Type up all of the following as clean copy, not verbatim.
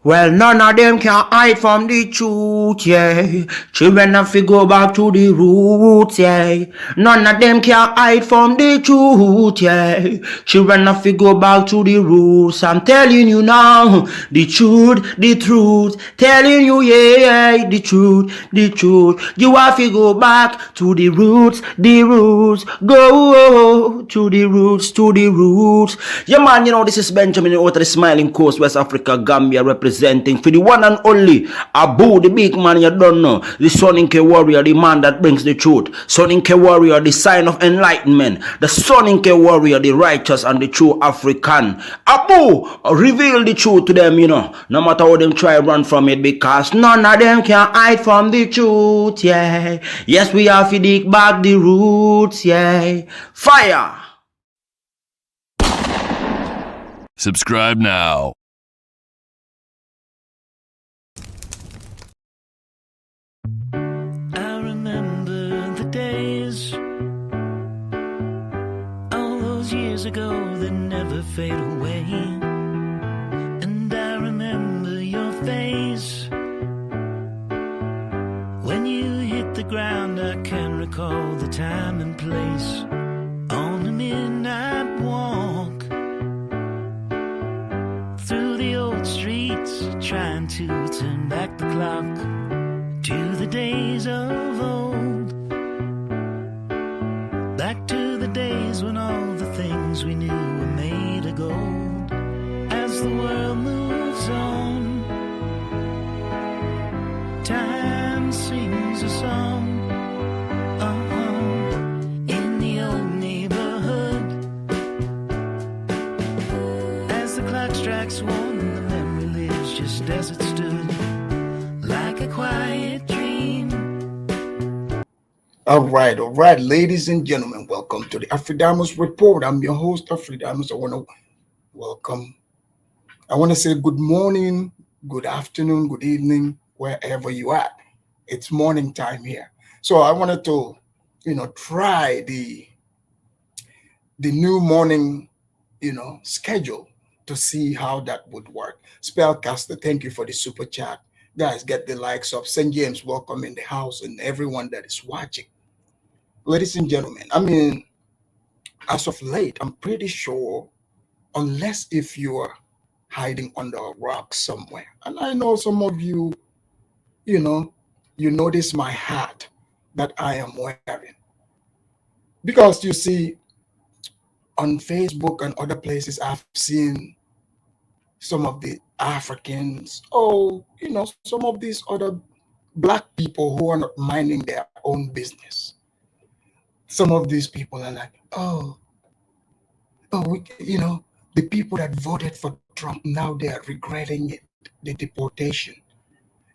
Well, none of them can hide from the truth, yeah. Children have to go back to the roots, yeah. None of them can hide from the truth, yeah. Children have to go back to the roots. I'm telling you now, the truth, the truth. Telling you, yeah, the truth, the truth. You have to go back to the roots, the roots. Go to the roots, to the roots. Yeah, man, you know, this is Benjamin out of the Smiling Coast, West Africa, Gambia, representing for the one and only Abu, the big man you don't know, the Soninke warrior, the man that brings the truth, Soninke warrior, the sign of enlightenment, the Soninke warrior, the righteous and the true African. Abu, reveal the truth to them, you know, no matter how them try run from it, because none of them can hide from the truth, yeah. Yes, we have to dig back the roots, yeah. Fire! Subscribe now. I remember the days, all those years ago that never fade away. And I remember your face when you hit the ground. I can recall the time and place on a midnight walk through the old streets, trying to turn back the clock to the days of old, back to the days when all the things we knew were made of gold. As the world moves on, time sings a song. In the old neighborhood, as the clock strikes one, the memory lives just as it stood, like a quiet dream. All right, ladies and gentlemen, welcome to the Afridamus Report. I'm your host, Afridamus. I want to say good morning, good afternoon, good evening, wherever you are. It's morning time here. So I wanted to, try the new morning, schedule to see how that would work. Spellcaster, thank you for the super chat. Guys, get the likes up. St. James, welcome in the house, and everyone that is watching. Ladies and gentlemen, I mean, as of late, I'm pretty sure, unless if you are hiding under a rock somewhere, and I know some of you, you notice my hat that I am wearing. Because you see, on Facebook and other places, I've seen some of the Africans, some of these other Black people who are not minding their own business. Some of these people are like, the people that voted for Trump, now they are regretting it, the deportation.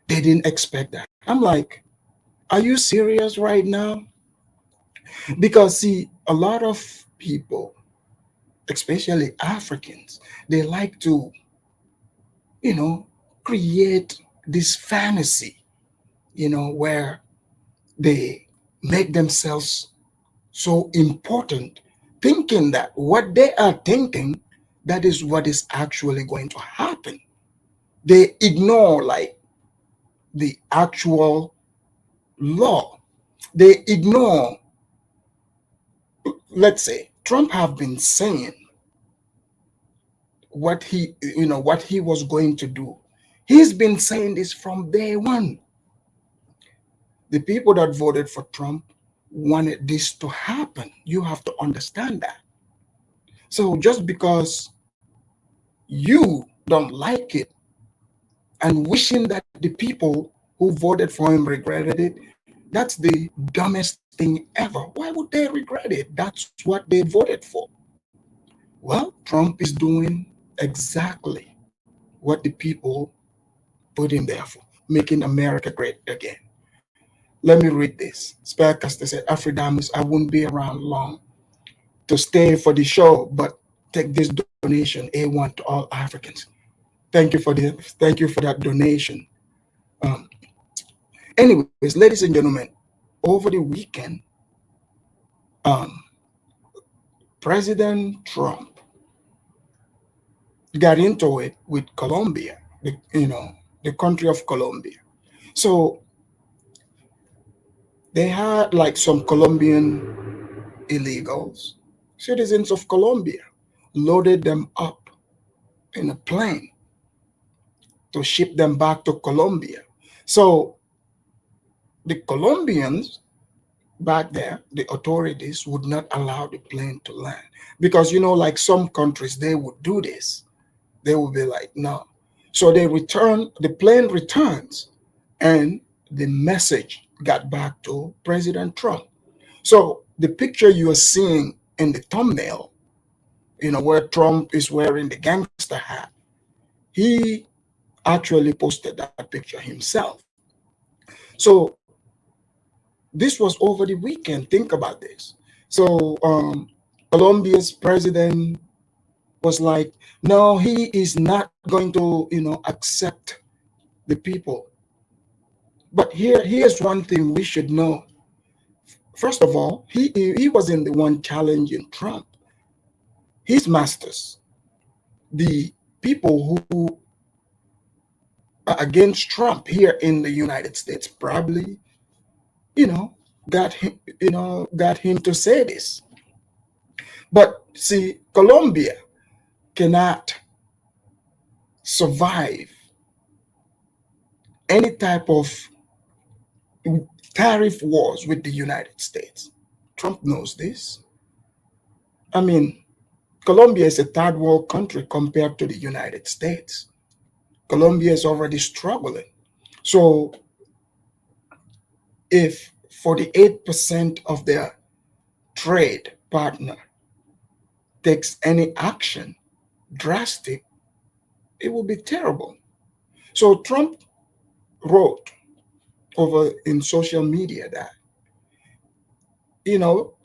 They didn't expect that. I'm like, are you serious right now? Because see, a lot of people, especially Africans, they like to, create this fantasy, where they make themselves so important, thinking that what they are thinking, that is what is actually going to happen. They ignore like the actual law. They ignore, let's say, Trump have been saying what he was going to do. He's been saying this from day one. The people that voted for Trump wanted this to happen. You have to understand that. So just because you don't like it and wishing that the people who voted for him regretted it, that's the dumbest thing ever. Why would they regret it? That's what they voted for. Well, Trump is doing exactly what the people put him there for, making America great again. Let me read this. Spellcaster said, Afridamus, I won't be around long to stay for the show, but take this donation, A1 to all Africans. Thank you for that donation. Anyways, ladies and gentlemen, over the weekend, President Trump got into it with Colombia, the country of Colombia. So they had like some Colombian illegals, citizens of Colombia, loaded them up in a plane to ship them back to Colombia. So the Colombians back there, the authorities would not allow the plane to land because, like some countries, they would do this. They would be like, no. So the plane returns, and the message got back to President Trump. So the picture you are seeing in the thumbnail, where Trump is wearing the gangster hat, he actually posted that picture himself. So this was over the weekend. Think about this. So Colombia's president was like, no, he is not going to, accept the people. But here's one thing we should know. First of all, he wasn't the one challenging Trump. His masters, the people who are against Trump here in the United States, probably, got him to say this. But see, Colombia cannot survive any type of tariff wars with the United States. Trump knows this. I mean, Colombia is a third world country compared to the United States. Colombia is already struggling. So if 48% of their trade partner takes any action drastic, it will be terrible. So Trump wrote over in social media that,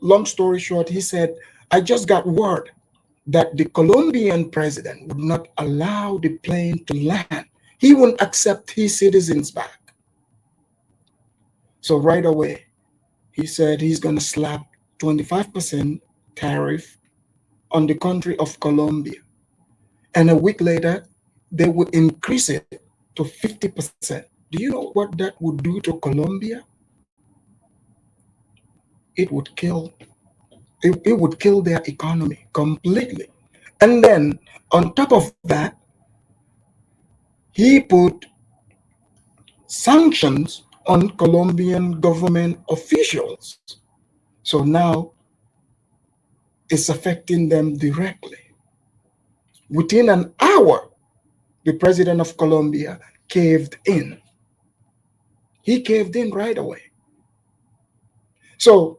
long story short, he said, I just got word that the Colombian president would not allow the plane to land. He wouldn't accept his citizens back. So right away, he said he's going to slap 25% tariff on the country of Colombia. And a week later, they would increase it to 50%. Do you know what that would do to Colombia? It would kill their economy completely. And then on top of that, he put sanctions on Colombian government officials. So now it's affecting them directly. Within an hour, the president of Colombia caved in. He caved in right away. So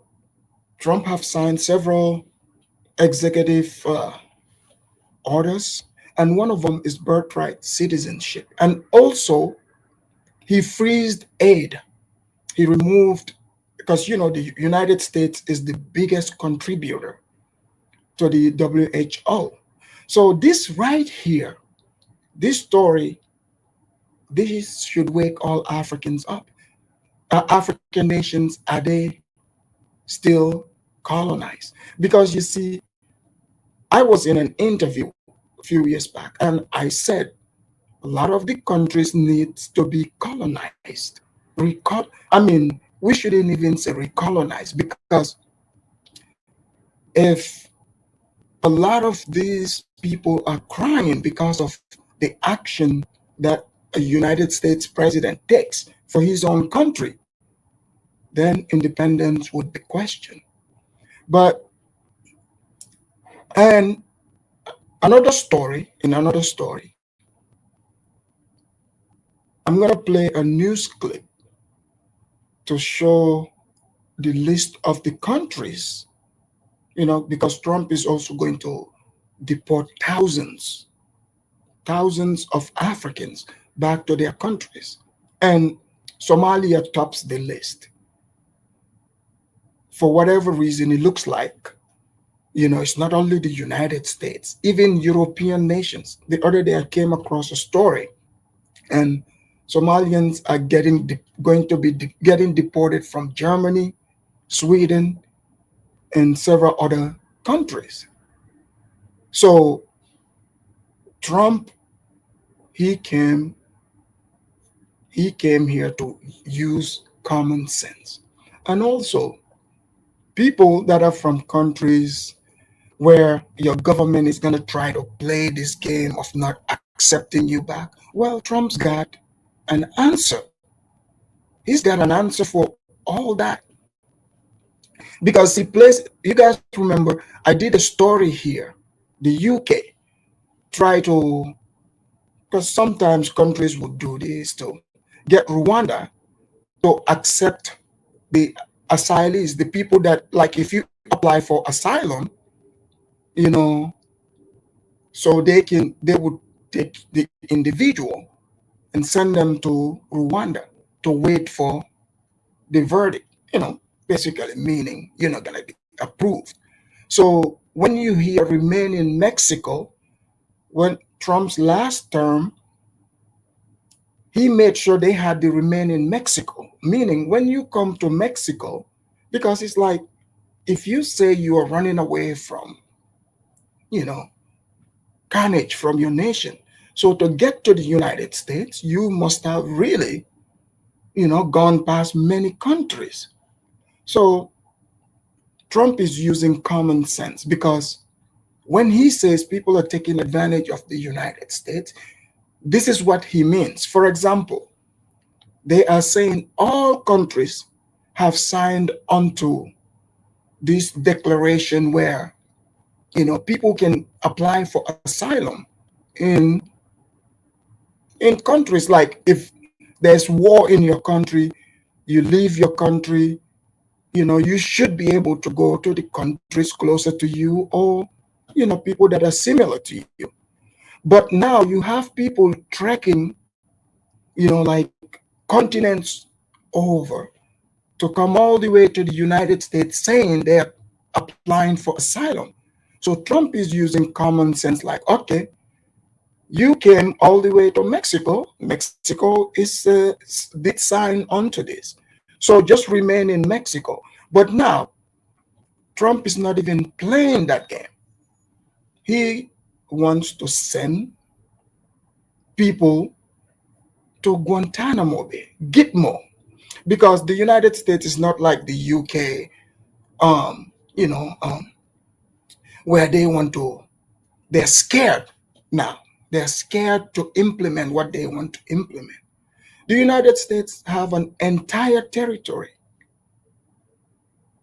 Trump have signed several executive orders, and one of them is birthright citizenship. And also, he freezed aid. He removed, because the United States is the biggest contributor to the WHO. So this right here, this story, this should wake all Africans up. African nations, are they still colonized? Because you see, I was in an interview a few years back, and I said a lot of the countries needs to be colonized. We shouldn't even say recolonized, because if a lot of these people are crying because of the action that a United States president takes for his own country, then independence would be questioned. But, and in another story, I'm going to play a news clip to show the list of the countries, because Trump is also going to deport thousands of Africans back to their countries. And Somalia tops the list. For whatever reason, it looks like, it's not only the United States, even European nations. The other day I came across a story, and Somalians are going to be getting deported from Germany, Sweden, and several other countries. So Trump he came here to use common sense. And also, people that are from countries where your government is going to try to play this game of not accepting you back, well, Trump's got an answer. He's got an answer for all that. Because he plays, you guys remember, I did a story here. The UK try to, because sometimes countries would do this to get Rwanda to accept the asylees, the people that, like, if you apply for asylum, you know, so they would take the individual and send them to Rwanda to wait for the verdict, basically meaning you're not going to be approved. So when you hear remain in Mexico, when Trump's last term, he made sure they had to remain in Mexico, meaning when you come to Mexico, because it's like if you say you are running away from, you know, carnage from your nation. So to get to the United States, you must have really, gone past many countries. So Trump is using common sense because when he says people are taking advantage of the United States, this is what he means. For example, they are saying all countries have signed onto this declaration where, people can apply for asylum in countries. Like if there's war in your country, you leave your country, you should be able to go to the countries closer to you, or people that are similar to you. But now you have people trekking, like continents over to come all the way to the United States saying they're applying for asylum. So Trump is using common sense, like, okay, you came all the way to Mexico. Mexico did sign onto this. So just remain in Mexico. But now, Trump is not even playing that game. He wants to send people to Guantanamo Bay, GITMO, because the United States is not like the UK, where they're scared now. They're scared to implement what they want to implement. The United States have an entire territory,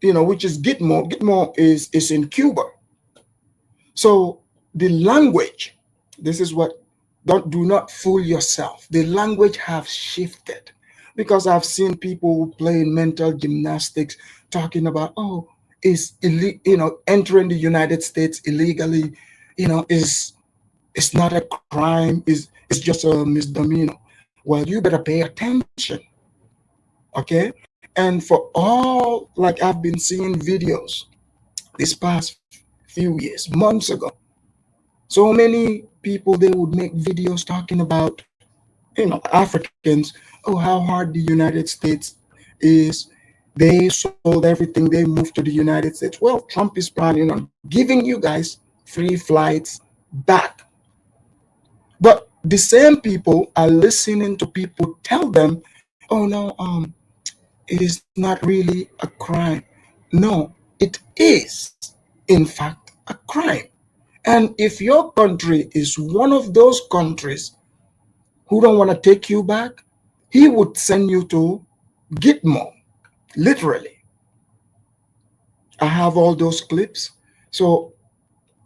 which is GITMO. GITMO is in Cuba. So the language, this is what, do not fool yourself. The language have shifted because I've seen people playing mental gymnastics talking about, entering the United States illegally, is it's not a crime, it's just a misdemeanor. Well, you better pay attention. Okay? And for all, like I've been seeing videos this past few years, months ago, so many people, they would make videos talking about, Africans, how hard the United States is. They sold everything, they moved to the United States. Well, Trump is planning on giving you guys free flights back. But the same people are listening to people tell them, oh no, it is not really a crime. No, it is, in fact, a crime. And if your country is one of those countries who don't want to take you back, he would send you to Gitmo, literally. I have all those clips. So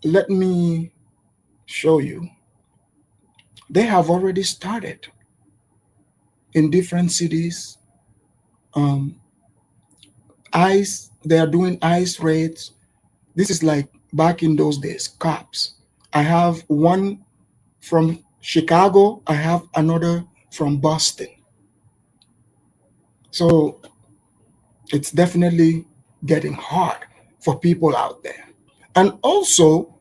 let me show you. They have already started in different cities. They are doing ICE raids. This is like back in those days, cops. I have one from Chicago. I have another from Boston. So it's definitely getting hard for people out there. And also,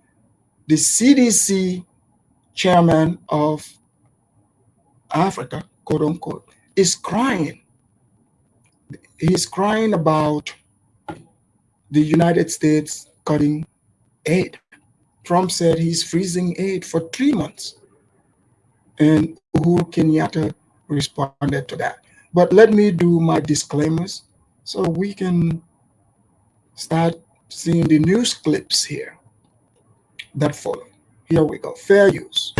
the CDC chairman of Africa, quote unquote, is crying. He's crying about the United States cutting aid. Trump said he's freezing aid for 3 months. And Uhuru Kenyatta responded to that. But let me do my disclaimers so we can start seeing the news clips here that follow. Here we go. Fair use.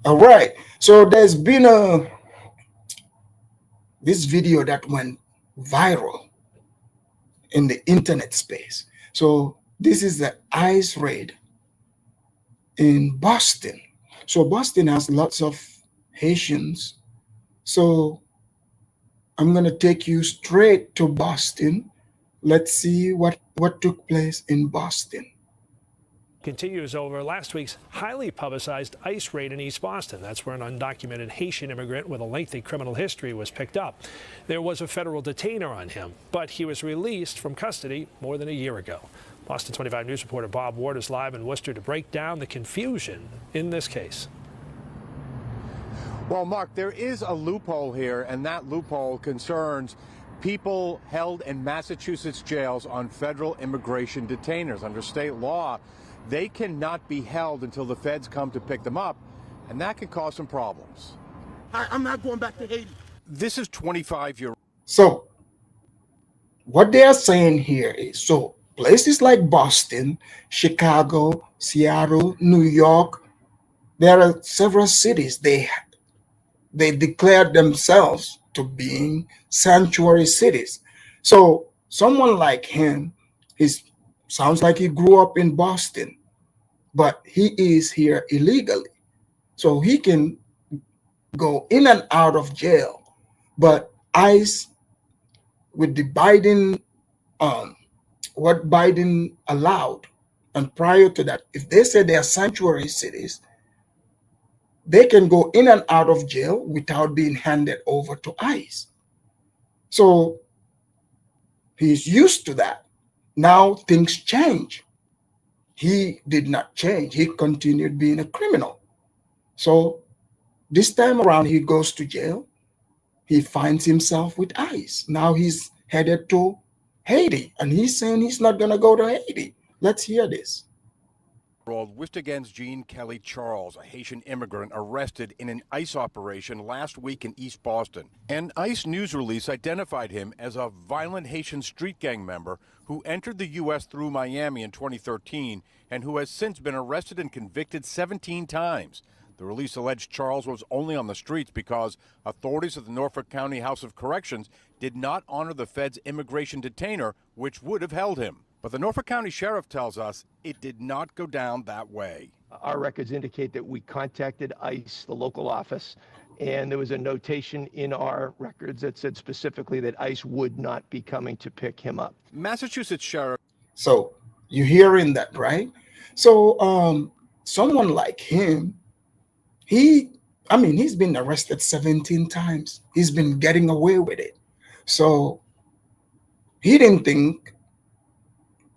All right. So there's been this video that went viral in the internet space. So this is the ICE raid in Boston. So Boston has lots of Haitians. So I'm going to take you straight to Boston. Let's see what took place in Boston. Continues over last week's highly publicized ICE raid in East Boston. That's where an undocumented Haitian immigrant with a lengthy criminal history was picked up. There was a federal detainer on him, but he was released from custody more than a year ago. Boston 25 News reporter Bob Ward is live in Worcester to break down the confusion in this case. Well, Mark, there is a loophole here, and that loophole concerns people held in Massachusetts jails on federal immigration detainers. Under state law, they cannot be held until the feds come to pick them up, and that can cause some problems. I'm not going back to Haiti. This is 25-year-old. So what they are saying here is, so places like Boston, Chicago, Seattle, New York, there are several cities they declared themselves to being sanctuary cities. So someone like him, sounds like he grew up in Boston, but he is here illegally. So he can go in and out of jail. But ICE, with the Biden, what Biden allowed, and prior to that, if they say they are sanctuary cities, they can go in and out of jail without being handed over to ICE. So he's used to that. Now things change. He did not change. He continued being a criminal. So this time around, he goes to jail. He finds himself with ICE. Now he's headed to Haiti, and he's saying he's not going to go to Haiti. Let's hear this. Wished against Jean Kelly Charles, a Haitian immigrant arrested in an ICE operation last week in East Boston. An ICE news release identified him as a violent Haitian street gang member who entered the U.S. through Miami in 2013 and who has since been arrested and convicted 17 times. The release alleged Charles was only on the streets because authorities at the Norfolk County House of Corrections did not honor the Fed's immigration detainer, which would have held him. But the Norfolk County Sheriff tells us it did not go down that way. Our records indicate that we contacted ICE, the local office, and there was a notation in our records that said specifically that ICE would not be coming to pick him up. Massachusetts Sheriff. So you're hearing that, right? So someone like him, he's been arrested 17 times. He's been getting away with it. So he didn't think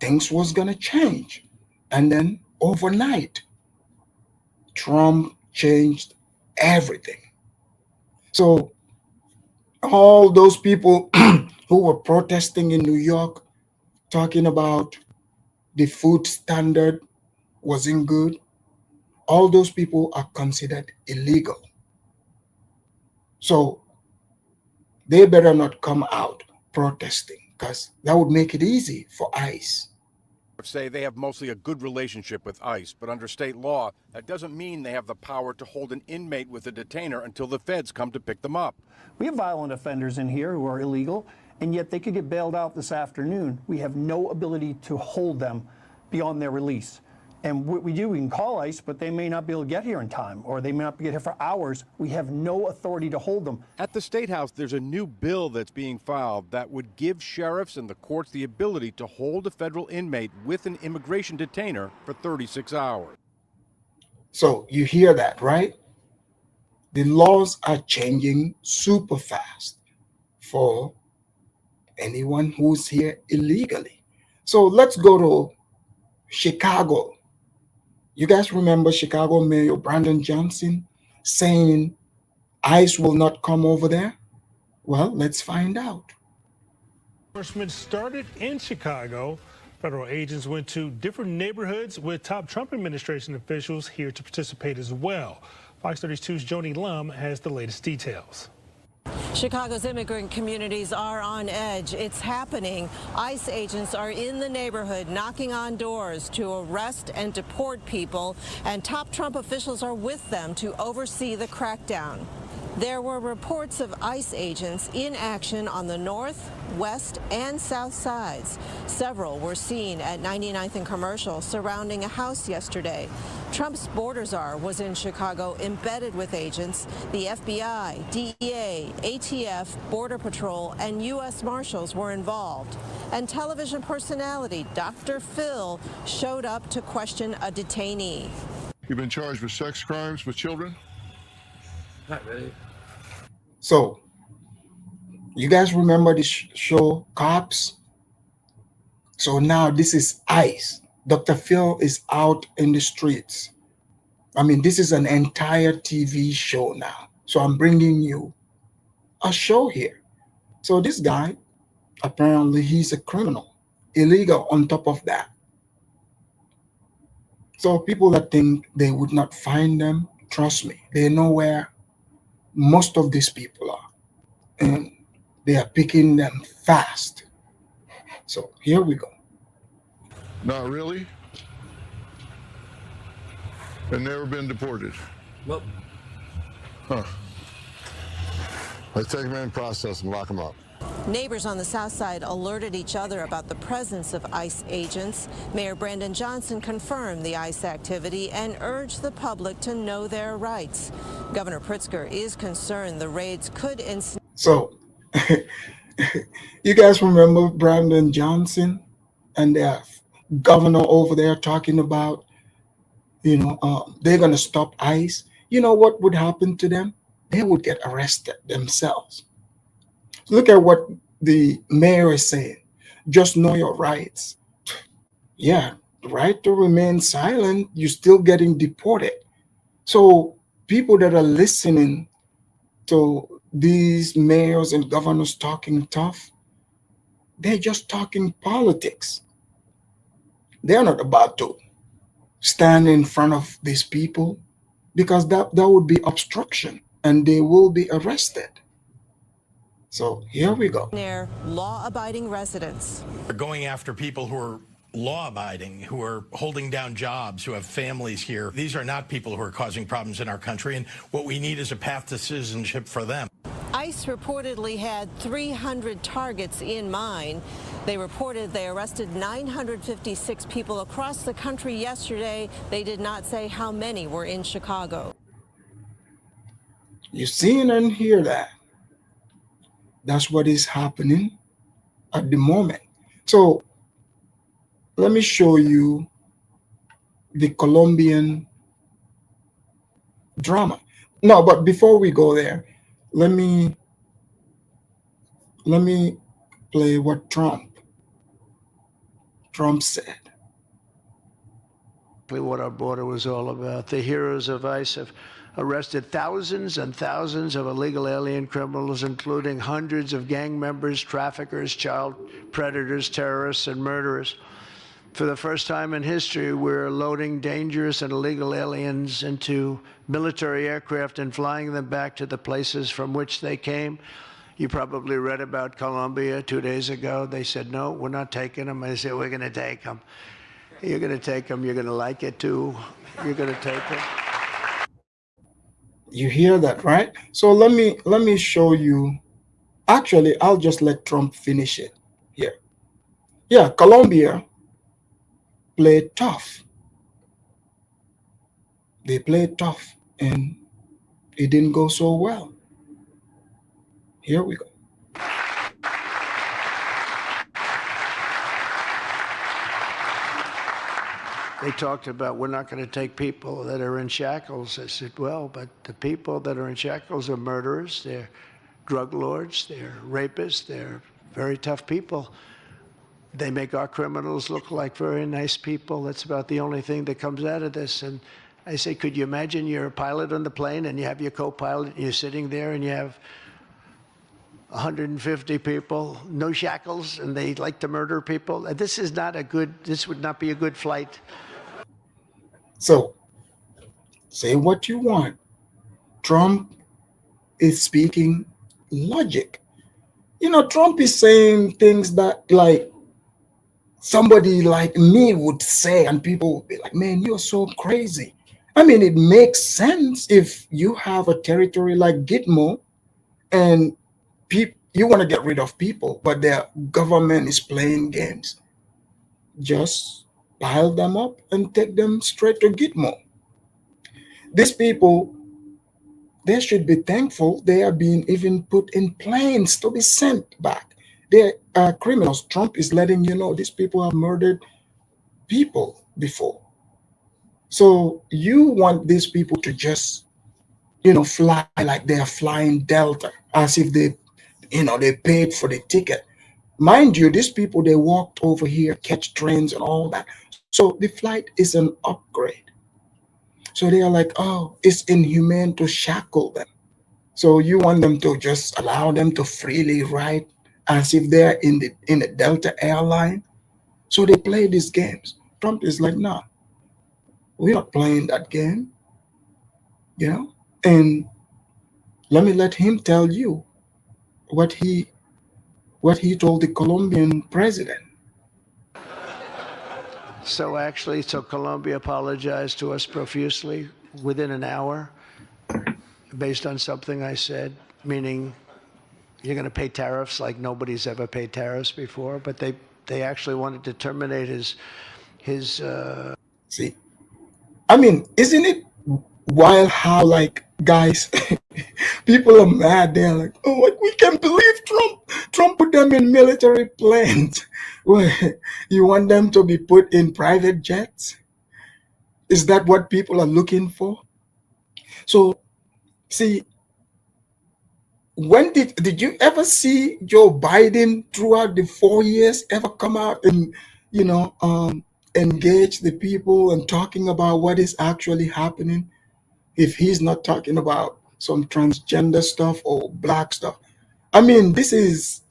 things was going to change. And then overnight, Trump changed everything. So all those people who were protesting in New York, talking about the food standard wasn't good, all those people are considered illegal. So they better not come out protesting, because that would make it easy for ICE. Say they have mostly a good relationship with ICE, but under state law, that doesn't mean they have the power to hold an inmate with a detainer until the feds come to pick them up. We have violent offenders in here who are illegal, and yet they could get bailed out this afternoon. We have no ability to hold them beyond their release. And what we do, we can call ICE, but they may not be able to get here in time, or they may not get here for hours. We have no authority to hold them. At the State House, there's a new bill that's being filed that would give sheriffs and the courts the ability to hold a federal inmate with an immigration detainer for 36 hours. So you hear that, right? The laws are changing super fast for anyone who's here illegally. So let's go to Chicago. You guys remember Chicago Mayor Brandon Johnson saying ICE will not come over there? Well, let's find out. Enforcement started in Chicago. Federal agents went to different neighborhoods with top Trump administration officials here to participate as well. Fox 32's Joni Lum has the latest details. Chicago's immigrant communities are on edge. It's happening. ICE agents are in the neighborhood knocking on doors to arrest and deport people, and top Trump officials are with them to oversee the crackdown. There were reports of ICE agents in action on the north, west, and south sides. Several were seen at 99th and Commercial surrounding a house yesterday. Trump's border czar was in Chicago embedded with agents. The FBI, DEA, ATF, Border Patrol, and U.S. Marshals were involved. And television personality Dr. Phil showed up to question a detainee. You've been charged with sex crimes with children? Not really. So, you guys remember the show Cops? So now this is ICE. Dr. Phil is out in the streets. I mean, this is an entire TV show now. So I'm bringing you a show here. So this guy, apparently he's a criminal, illegal on top of that. So people that think they would not find them, trust me, they know where most of these people are, and they are picking them fast. So here we go. Not really? And never been deported? Nope. Huh. Let's take them in, process and lock them up. Neighbors on the south side alerted each other about the presence of ICE agents. Mayor Brandon Johnson confirmed the ICE activity and urged the public to know their rights. Governor Pritzker is concerned the raids could So, you guys remember Brandon Johnson and their governor over there talking about, they're going to stop ICE. You know what would happen to them? They would get arrested themselves. Look at what the mayor is saying. Just know your rights. Yeah, the right to remain silent, you're still getting deported. So people that are listening to these mayors and governors talking tough, they're just talking politics. They're not about to stand in front of these people, because that would be obstruction and they will be arrested. So here we go. They're law-abiding residents. We're going after people who are law-abiding, who are holding down jobs, who have families here. These are not people who are causing problems in our country, and what we need is a path to citizenship for them. ICE reportedly had 300 targets in mind. They reported they arrested 956 people across the country yesterday. They did not say how many were in Chicago. You see and hear that? That's what is happening at the moment. So let me show you the Colombian drama. No, but before we go there, let me play what Trump said. What our border was all about. The heroes of ICE have arrested thousands and thousands of illegal alien criminals, including hundreds of gang members, traffickers, child predators, terrorists, and murderers. For the first time in history, we're loading dangerous and illegal aliens into military aircraft and flying them back to the places from which they came. You probably read about Colombia 2 days ago. They said, no, we're not taking them. I said, we're going to take them. You're going to take them. You're going to like it, too. You're going to take them. You hear that, right? So let me show you. Actually, I'll just let Trump finish it here. Yeah, Colombia played tough. They played tough, and it didn't go so well. Here we go. They talked about, we're not going to take people that are in shackles. I said, well, but the people that are in shackles are murderers, they're drug lords, they're rapists, they're very tough people. They make our criminals look like very nice people. That's about the only thing that comes out of this. And I say, could you imagine you're a pilot on the plane and you have your co-pilot and you're sitting there and you have 150 people, no shackles, and they like to murder people? This is not a good, this would not be a good flight. So, say what you want. Trump is speaking logic. You know, Trump is saying things that, like, somebody like me would say, and people would be like, man, you're so crazy. I mean, it makes sense if you have a territory like GITMO and you want to get rid of people, but their government is playing games. Just pile them up and take them straight to GITMO. These people, they should be thankful they are being even put in planes to be sent back. They are criminals. Trump is letting you know these people have murdered people before. So you want these people to just, fly like they are flying Delta, as if they paid for the ticket. Mind you, these people, they walked over here, catch trains and all that. So the flight is an upgrade. So they are like, oh, it's inhumane to shackle them. So you want them to just allow them to freely ride as if they're in the Delta airline. So they play these games. Trump is like, nah, we're not playing that game. And let him tell you what he told the Colombian president. So actually, Colombia apologized to us profusely within an hour based on something I said, meaning you're going to pay tariffs like nobody's ever paid tariffs before, but they actually wanted to terminate his See, I mean, isn't it wild how, like, guys, people are mad. They're like, oh, we can't believe Trump put them in military planes. Well, you want them to be put in private jets? Is that what people are looking for? So, see, when did you ever see Joe Biden throughout the 4 years ever come out and, engage the people and talking about what is actually happening? If he's not talking about some transgender stuff or black stuff. I mean, this is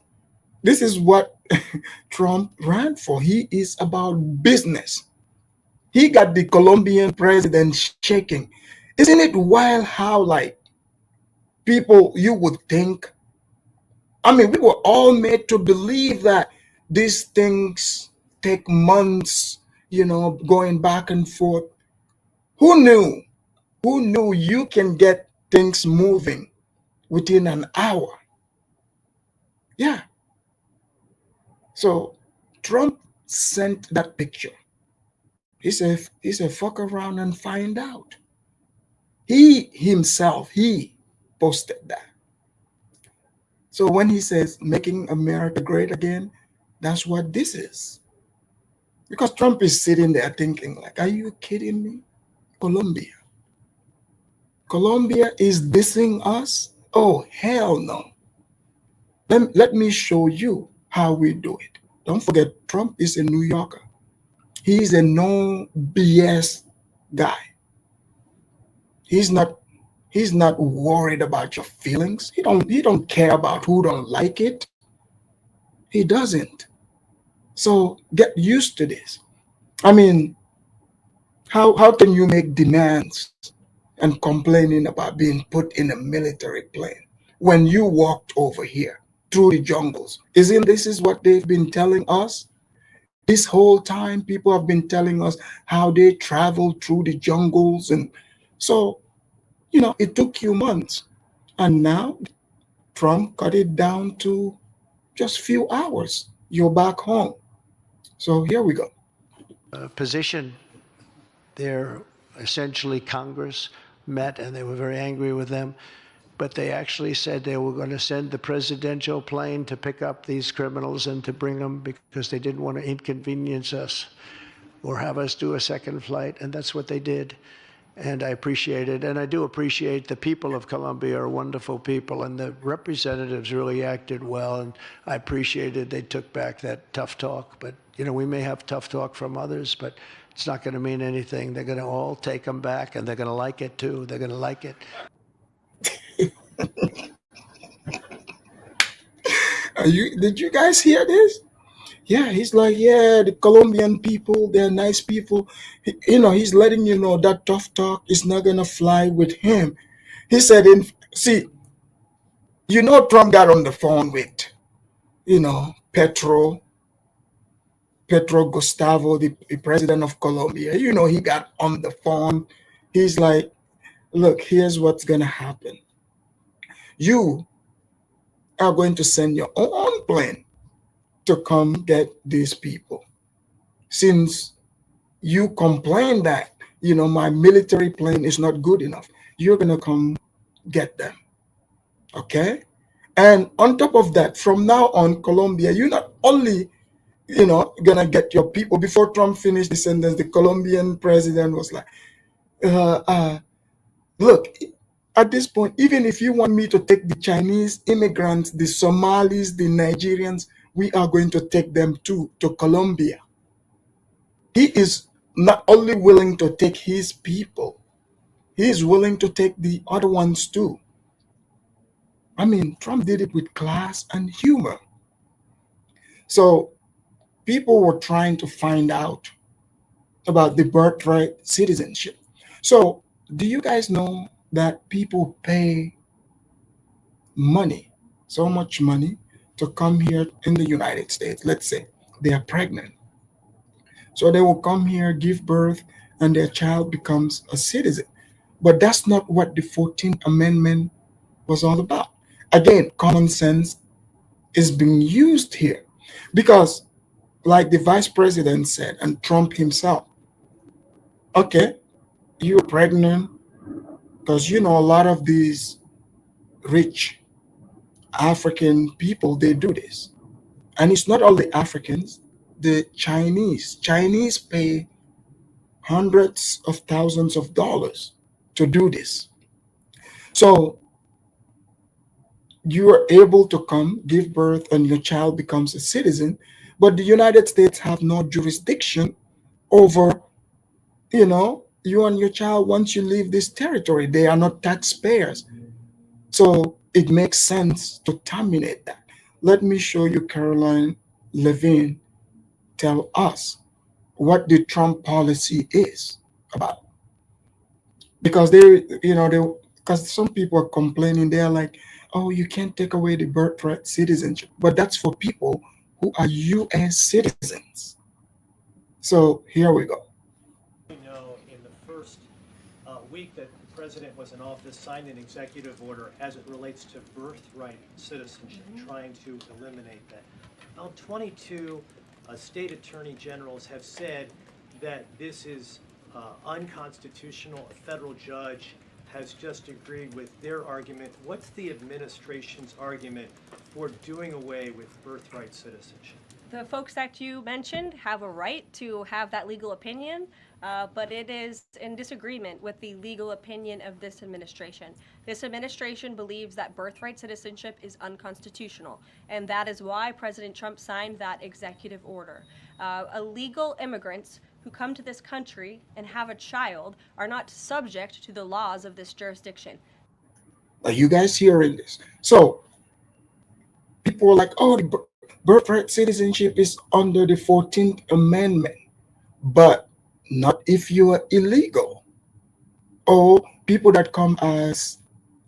what Trump ran for. He is about business. He got the Colombian president shaking. Isn't it wild how, like, people, you would think, I mean, we were all made to believe that these things take months, going back and forth. Who knew? Who knew you can get things moving within an hour? Yeah. So Trump sent that picture. He said, fuck around and find out. He himself, he posted that. So when he says making America great again, that's what this is. Because Trump is sitting there thinking, like, are you kidding me? Colombia is dissing us? Oh, hell no. Let me show you how we do it. Don't forget, Trump is a New Yorker. He's a no BS guy. He's not worried about your feelings. He don't care about who don't like it. He doesn't. So get used to this. I mean, how can you make demands and complaining about being put in a military plane when you walked over here through the jungles? Isn't this is what they've been telling us? This whole time, people have been telling us how they traveled through the jungles. And so, it took you months. And now Trump cut it down to just a few hours. You're back home. So here we go. Position. They're essentially Congress met and they were very angry with them. But they actually said they were going to send the presidential plane to pick up these criminals and to bring them because they didn't want to inconvenience us or have us do a second flight. And that's what they did. and I appreciate it. And I do appreciate the people of Colombia are wonderful people, and the representatives really acted well, and I appreciated they took back that tough talk. But, you know, we may have tough talk from others, but it's not going to mean anything. They're going to all take them back, and they're going to like it, too. They're going to like it. Did you guys hear this? Yeah, he's like, yeah, the Colombian people, they're nice people. He's letting you know that tough talk is not gonna fly with him. He said, see, Trump got on the phone with, Petro Gustavo, the president of Colombia. He got on the phone. He's like, look, here's what's gonna happen. You are going to send your own plane to come get these people. Since you complain that, my military plane is not good enough, you're going to come get them. Okay? And on top of that, from now on, Colombia, you're not only, going to get your people. Before Trump finished the sentence, the Colombian president was like, look, at this point, even if you want me to take the Chinese immigrants, the Somalis, the Nigerians, we are going to take them to Colombia. He is not only willing to take his people, he is willing to take the other ones too. I mean, Trump did it with class and humor. So people were trying to find out about the birthright citizenship. So do you guys know that people pay money, so much money, to come here in the United States? Let's say they are pregnant. So they will come here, give birth, and their child becomes a citizen. But that's not what the 14th Amendment was all about. Again, common sense is being used here. Because, like the vice president said, and Trump himself, okay, you're pregnant, because a lot of these rich African people, they do this. And it's not all the Africans, the Chinese. Chinese pay hundreds of thousands of dollars to do this. So you are able to come, give birth, and your child becomes a citizen, but the United States have no jurisdiction over, you and your child once you leave this territory. They are not taxpayers. So it makes sense to terminate that. Let me show you Caroline Levine tell us what the Trump policy is about. Because because some people are complaining, they're like, oh, you can't take away the birthright citizenship, but that's for people who are US citizens. So here we go. We know in the first week that the president was in office, signed an executive order as it relates to birthright citizenship, trying to eliminate that. Now, 22 state attorney generals have said that this is unconstitutional. A federal judge has just agreed with their argument. What's the administration's argument for doing away with birthright citizenship? The folks that you mentioned have a right to have that legal opinion, but it is in disagreement with the legal opinion of this administration. This administration believes that birthright citizenship is unconstitutional, and that is why President Trump signed that executive order. Illegal immigrants who come to this country and have a child are not subject to the laws of this jurisdiction. Are you guys hearing this? So people are like, oh, the birthright citizenship is under the 14th Amendment, but not if you are illegal. Or people that come as,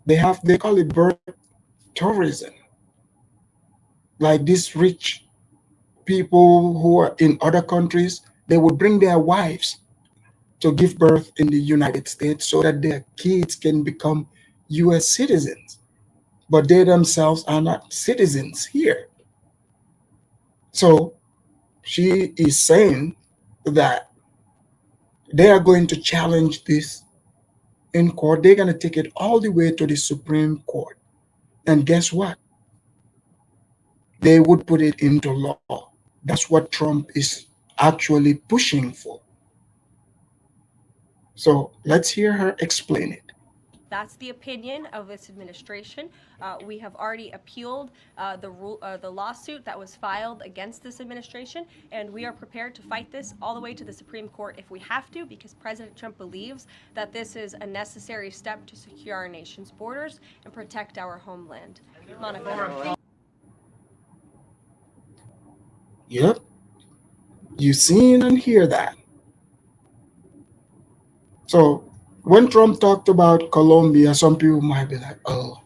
they call it birth tourism. Like these rich people who are in other countries, they would bring their wives to give birth in the United States so that their kids can become US citizens. But they themselves are not citizens here. So she is saying that they are going to challenge this in court. They're going to take it all the way to the Supreme Court. And guess what? They would put it into law. That's what Trump is actually pushing for. So let's hear her explain it. That's the opinion of this administration. We have already appealed the lawsuit that was filed against this administration, and we are prepared to fight this all the way to the Supreme Court if we have to, because President Trump believes that this is a necessary step to secure our nation's borders and protect our homeland. Monica. Yep. You seen and hear that. So when Trump talked about Colombia, some people might be like, oh,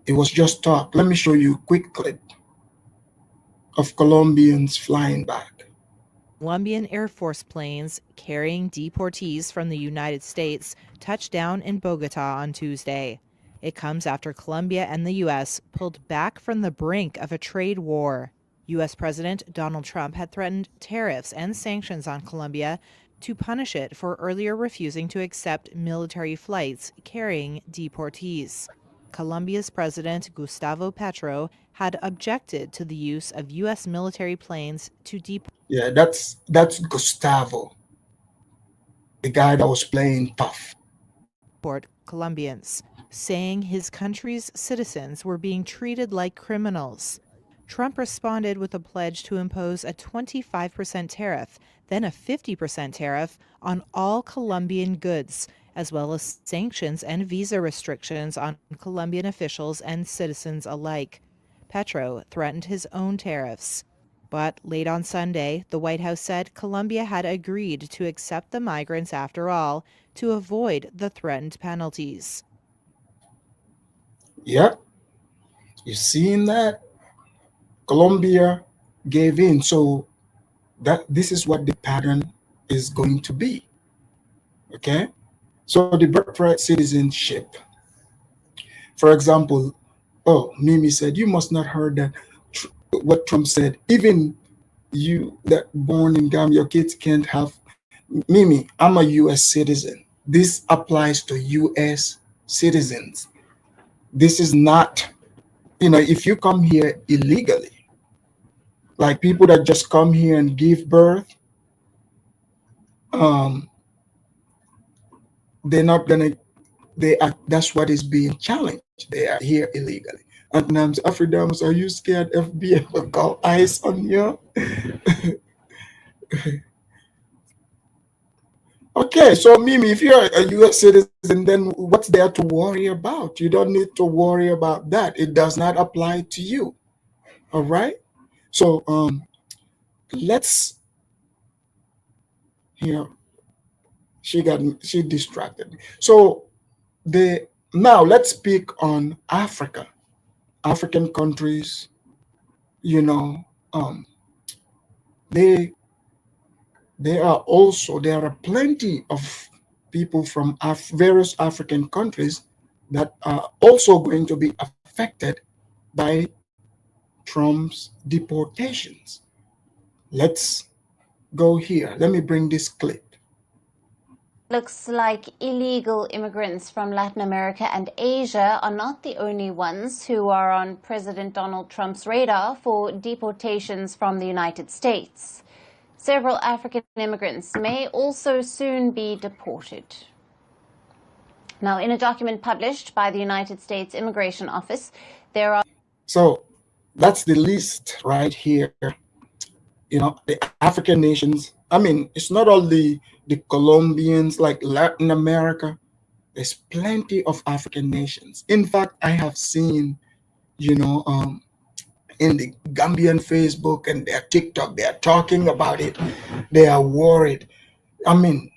it was just talk. Let me show you a quick clip of Colombians flying back. Colombian Air Force planes carrying deportees from the United States touched down in Bogota on Tuesday. It comes after Colombia and the U.S. pulled back from the brink of a trade war. U.S. President Donald Trump had threatened tariffs and sanctions on Colombia to punish it for earlier refusing to accept military flights carrying deportees. Colombia's President Gustavo Petro had objected to the use of U.S. military planes to deport. Yeah, that's Gustavo, the guy that was playing tough. Colombians, saying his country's citizens were being treated like criminals. Trump responded with a pledge to impose a 25% tariff, then a 50% tariff on all Colombian goods, as well as sanctions and visa restrictions on Colombian officials and citizens alike. Petro threatened his own tariffs. But late on Sunday, the White House said Colombia had agreed to accept the migrants after all to avoid the threatened penalties. Yep. You seen that? Colombia gave in. So this is what the pattern is going to be. Okay? So the birthright citizenship. For example, Mimi said, you must not heard that what Trump said. Even you that born in Gambia, your kids can't have. Mimi, I'm a U.S. citizen. This applies to U.S. citizens. This is not, if you come here illegally, like people that just come here and give birth, they're not gonna. That's what is being challenged. They are here illegally. And Nams Afridams, are you scared FBI will call ICE on you? Okay, so Mimi, if you're a U.S. citizen, then what's there to worry about? You don't need to worry about that. It does not apply to you. All right. So let's. She distracted me. So now let's speak on Africa. African countries, there are plenty of people from various African countries that are also going to be affected by Trump's deportations. Let's go here. Let me bring this clip. Looks like illegal immigrants from Latin America and Asia are not the only ones who are on President Donald Trump's radar for deportations from the United States. Several African immigrants may also soon be deported. Now, in a document published by the United States Immigration Office, there are... So that's the list right here. The African nations. I mean, it's not only the Colombians, like Latin America. There's plenty of African nations. In fact, I have seen, in the Gambian Facebook and their TikTok, they are talking about it. They are worried. I mean,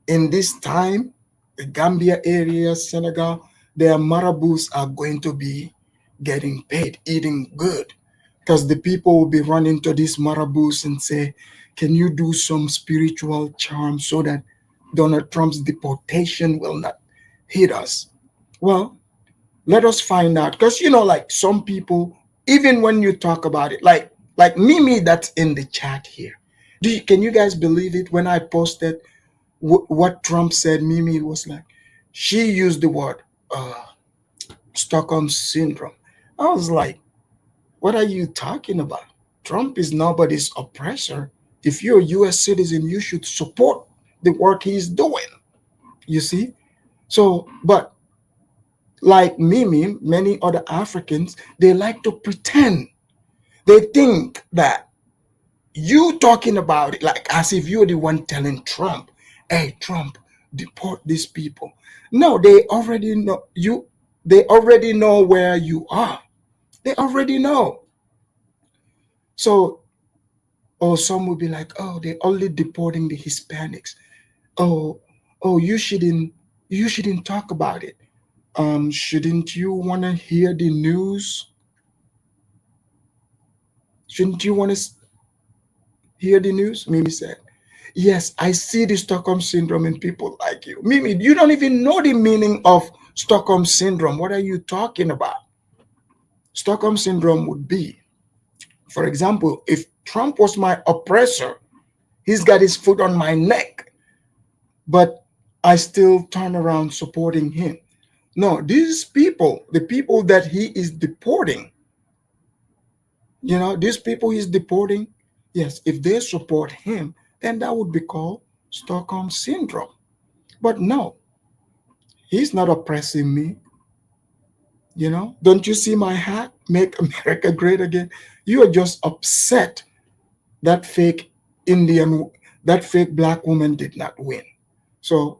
in this time, the Gambia area, Senegal, their marabouts are going to be getting paid, eating good. Because the people will be running to these marabouts and say, can you do some spiritual charm so that Donald Trump's deportation will not hit us? Well, let us find out. Because, like some people, even when you talk about it, like Mimi that's in the chat here. Can you guys believe it? When I posted what Trump said, Mimi was like, she used the word Stockholm Syndrome. I was like, what are you talking about? Trump is nobody's oppressor. If you're a US citizen, you should support the work he's doing. You see? So, but like Mimi, many other Africans, they like to pretend. They think that you talking about it like as if you're the one telling Trump, hey, Trump, deport these people. No, they already know you. They already know where you are. They already know. So, or some will be like, oh, they're only deporting the Hispanics. Oh, you shouldn't talk about it. Shouldn't you want to hear the news? Shouldn't you want to hear the news? Mimi said, yes, I see the Stockholm Syndrome in people like you. Mimi, you don't even know the meaning of Stockholm Syndrome. What are you talking about? Stockholm Syndrome would be, for example, if Trump was my oppressor, he's got his foot on my neck, but I still turn around supporting him. No, these people, the people that he is deporting, these people he's deporting, yes, if they support him, then that would be called Stockholm Syndrome. But no, he's not oppressing me. Don't you see my hat? Make America great again. You are just upset that fake that fake black woman did not win. So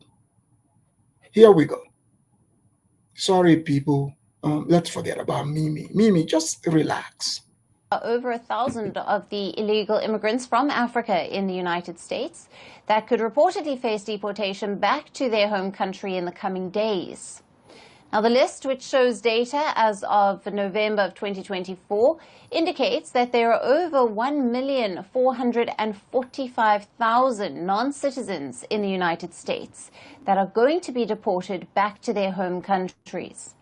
here we go. Sorry, people. Let's forget about Mimi. Mimi, just relax. Over 1,000 of the illegal immigrants from Africa in the United States that could reportedly face deportation back to their home country in the coming days. Now, the list, which shows data as of November of 2024, indicates that there are over 1,445,000 non-citizens in the United States that are going to be deported back to their home countries.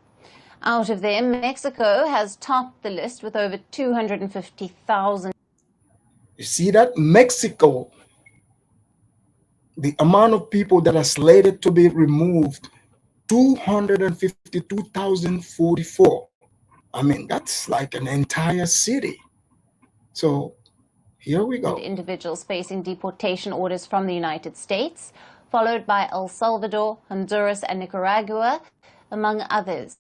Out of them, Mexico has topped the list with over 250,000. You see that? Mexico, the amount of people that are slated to be removed, 252,044. I mean, that's like an entire city. So here we go. Individuals facing deportation orders from the United States, followed by El Salvador, Honduras, and Nicaragua, among others.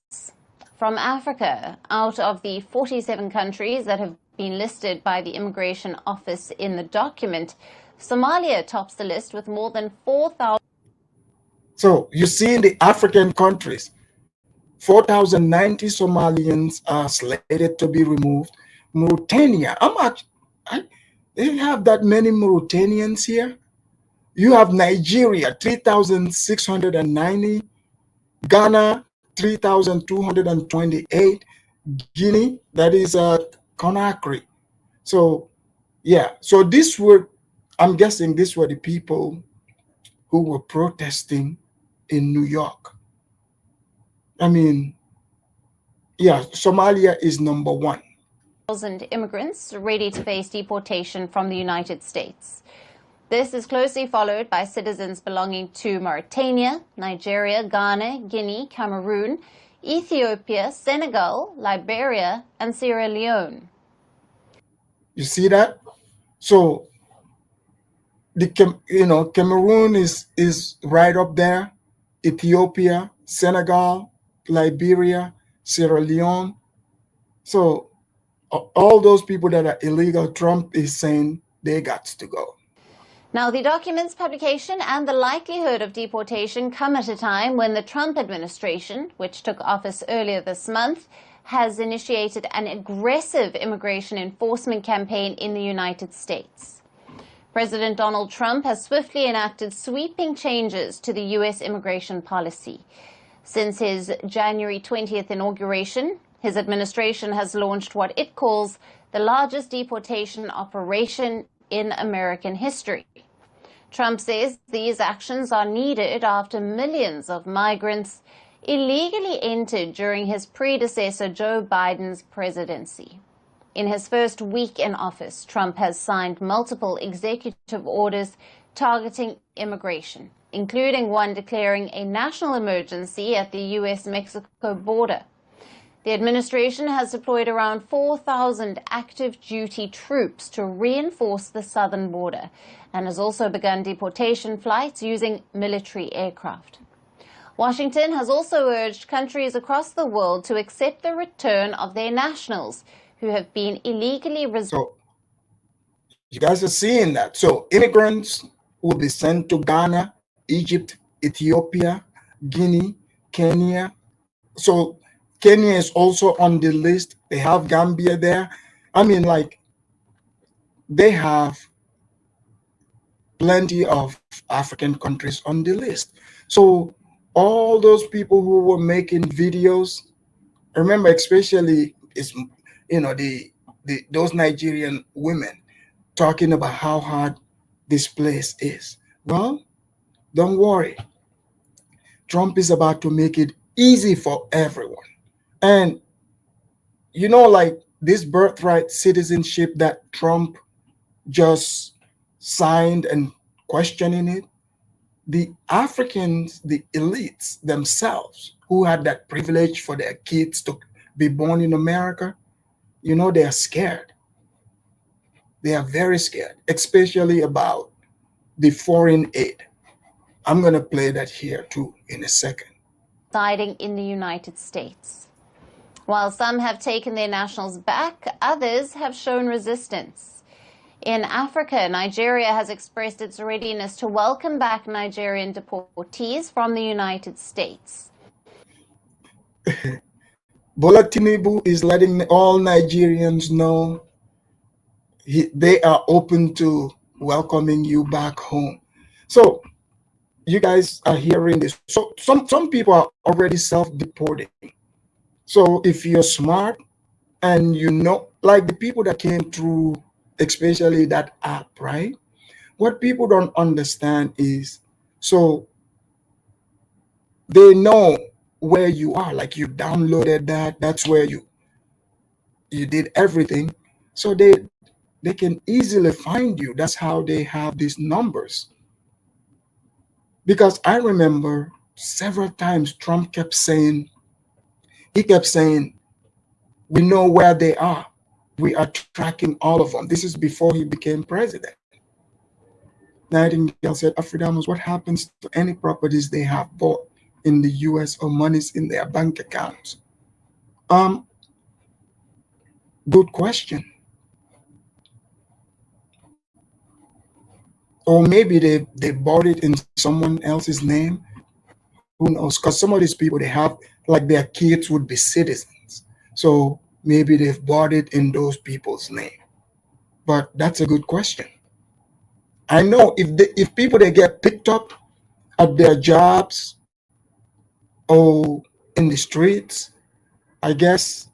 From Africa, out of the 47 countries that have been listed by the Immigration Office in the document, Somalia tops the list with more than 4,000. So you see in the African countries, 4,090 Somalians are slated to be removed. Mauritania, they have that many Mauritanians here. You have Nigeria, 3,690. Ghana, 3,228. Guinea, that is Conakry. So, yeah. So I'm guessing these were the people who were protesting in New York. I mean, yeah, Somalia is number one. 1,000 immigrants ready to face deportation from the United States. This is closely followed by citizens belonging to Mauritania, Nigeria, Ghana, Guinea, Cameroon, Ethiopia, Senegal, Liberia, and Sierra Leone. You see that? So Cameroon is right up there. Ethiopia, Senegal, Liberia, Sierra Leone. So all those people that are illegal, Trump is saying they got to go. Now, the document's publication and the likelihood of deportation come at a time when the Trump administration, which took office earlier this month, has initiated an aggressive immigration enforcement campaign in the United States. President Donald Trump has swiftly enacted sweeping changes to the U.S. immigration policy. Since his January 20th inauguration, his administration has launched what it calls the largest deportation operation in American history. Trump says these actions are needed after millions of migrants illegally entered during his predecessor Joe Biden's presidency. In his first week in office, Trump has signed multiple executive orders targeting immigration, including one declaring a national emergency at the U.S.-Mexico border. The administration has deployed around 4,000 active duty troops to reinforce the southern border and has also begun deportation flights using military aircraft. Washington has also urged countries across the world to accept the return of their nationals who have been illegally So you guys are seeing that. So immigrants will be sent to Ghana, Egypt, Ethiopia, Guinea, Kenya. So Kenya is also on the list. They have Gambia there. I mean, like, they have plenty of African countries on the list. So all those people who were making videos, remember, especially is those Nigerian women talking about how hard this place is. Well, don't worry. Trump is about to make it easy for everyone. And like this birthright citizenship that Trump just signed and questioning it, the Africans, the elites themselves who had that privilege for their kids to be born in America, they are scared. They are very scared, especially about the foreign aid. I'm going to play that here too in a second. Residing in the United States. While some have taken their nationals back, others have shown resistance. In Africa, Nigeria has expressed its readiness to welcome back Nigerian deportees from the United States. Bola Tinubu is letting all Nigerians know they are open to welcoming you back home. So you guys are hearing this. So some people are already self-deporting. So if you're smart and like the people that came through, especially that app, right? What people don't understand is, so they know where you are, like you downloaded that's where you did everything. So they can easily find you. That's how they have these numbers. Because I remember several times Trump kept saying, we know where they are. We are tracking all of them. This is before he became president. Nightingale said, Afridanos, what happens to any properties they have bought in the US or monies in their bank accounts? Good question. Or maybe they bought it in someone else's name. Who knows? Because some of these people, they have, like, their kids would be citizens. So maybe they've bought it in those people's name. But that's a good question. I know if people, they get picked up at their jobs or in the streets, I guess,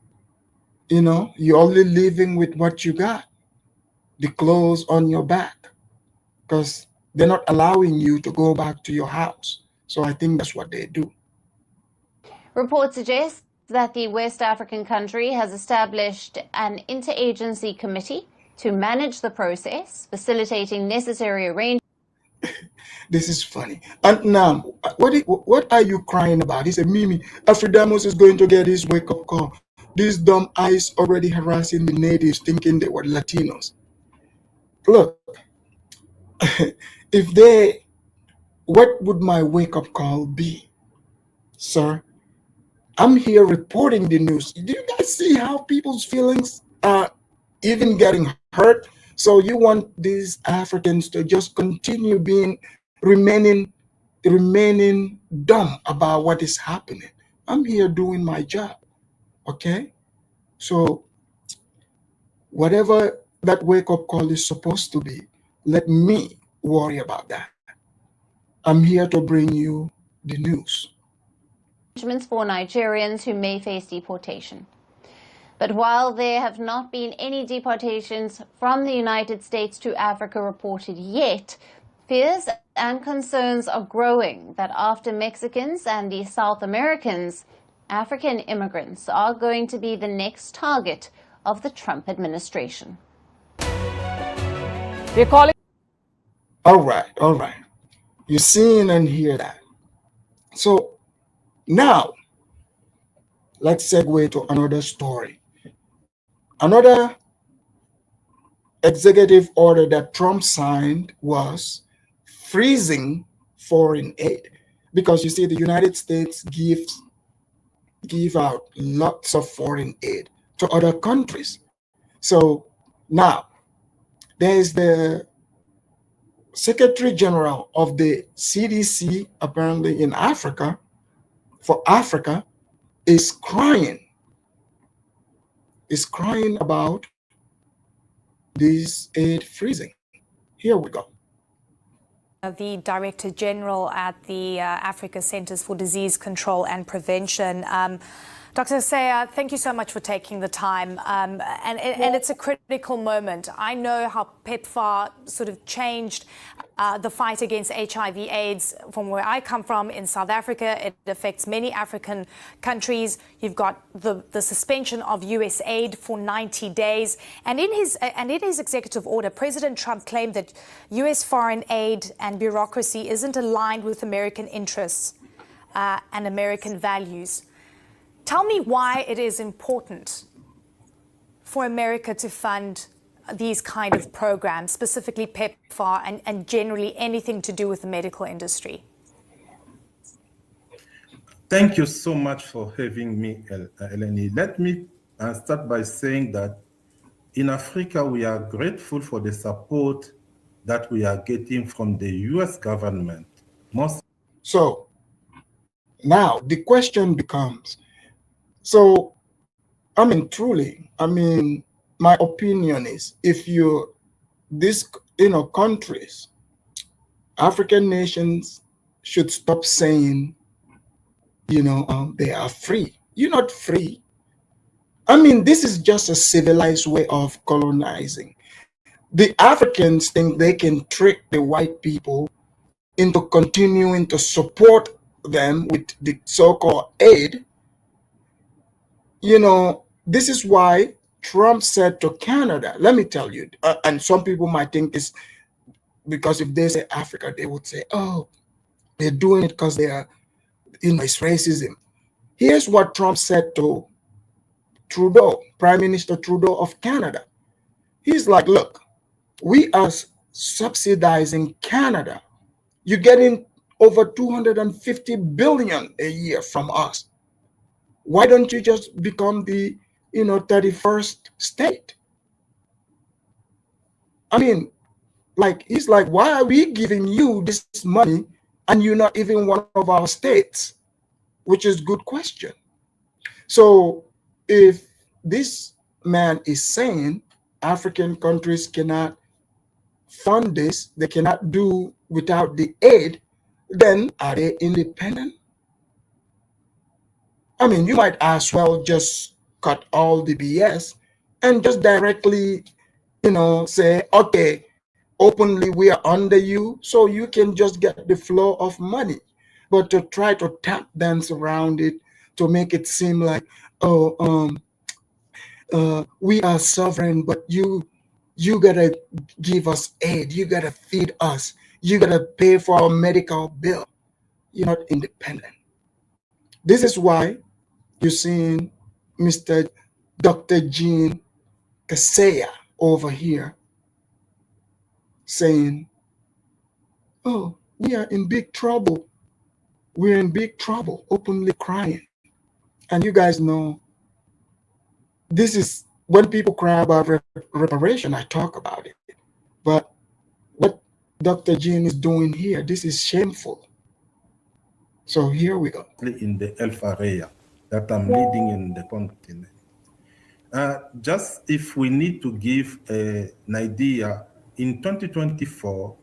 you're only living with what you got, the clothes on your back, because they're not allowing you to go back to your house. So I think that's what they do. Reports suggest that the West African country has established an interagency committee to manage the process, facilitating necessary arrangements. This is funny. And now, what are you crying about? He said, Mimi, Afridamus is going to get his wake-up call. These dumb eyes already harassing the natives thinking they were Latinos. Look, what would my wake-up call be, sir? I'm here reporting the news. Do you guys see how people's feelings are even getting hurt? So you want these Africans to just continue remaining dumb about what is happening. I'm here doing my job, okay? So whatever that wake-up call is supposed to be, let me worry about that. I'm here to bring you the news. For Nigerians who may face deportation. But while there have not been any deportations from the United States to Africa reported yet, fears and concerns are growing that after Mexicans and the South Americans, African immigrants are going to be the next target of the Trump administration. We're calling. All right. You're seeing and hear that. So now, let's segue to another story. Another executive order that Trump signed was freezing foreign aid, because you see the United States give out lots of foreign aid to other countries. So now there is the Secretary General of the CDC, apparently in Africa, for Africa, is crying about this aid freezing. Here we go. The Director General at the Africa Centers for Disease Control and Prevention. Dr. Saya, thank you so much for taking the time. And it's a critical moment. I know how PEPFAR sort of changed the fight against HIV/AIDS from where I come from in South Africa. It affects many African countries. You've got the suspension of US aid for 90 days. And in his executive order, President Trump claimed that US foreign aid and bureaucracy isn't aligned with American interests and American values. Tell me why it is important for America to fund these kind of programs, specifically PEPFAR and generally anything to do with the medical industry. Thank you so much for having me, Eleni. Let me start by saying that in Africa, we are grateful for the support that we are getting from the US government. So now the question becomes, so, I mean, truly, my opinion is, if countries, African nations should stop saying, they are free. You're not free. This is just a civilized way of colonizing. The Africans think they can trick the white people into continuing to support them with the so-called aid. This is why Trump said to Canada, let me tell you, and some people might think it's because if they say Africa, they would say, oh, they're doing it because they are, it's racism. Here's what Trump said to Trudeau, Prime Minister Trudeau of Canada. He's like, look, we are subsidizing Canada. You're getting over $250 billion a year from us. Why don't you just become the 31st state? He's like, why are we giving you this money and you're not even one of our states? Which is a good question. So if this man is saying African countries cannot fund this, they cannot do without the aid, then are they independent? You might as well just cut all the BS and just directly, say, okay, openly we are under you, so you can just get the flow of money. But to try to tap dance around it, to make it seem like, we are sovereign, but you gotta give us aid, you gotta feed us, you gotta pay for our medical bill. You're not independent. This is why you're seeing Mr. Dr. Jean Kaseya over here saying, oh, we are in big trouble. We're in big trouble, openly crying. And you guys know, this is when people cry about reparation, I talk about it. But what Dr. Jean is doing here, this is shameful. So here we go. In the health area that I'm leading in the continent. Just if we need to give an idea, in 2024,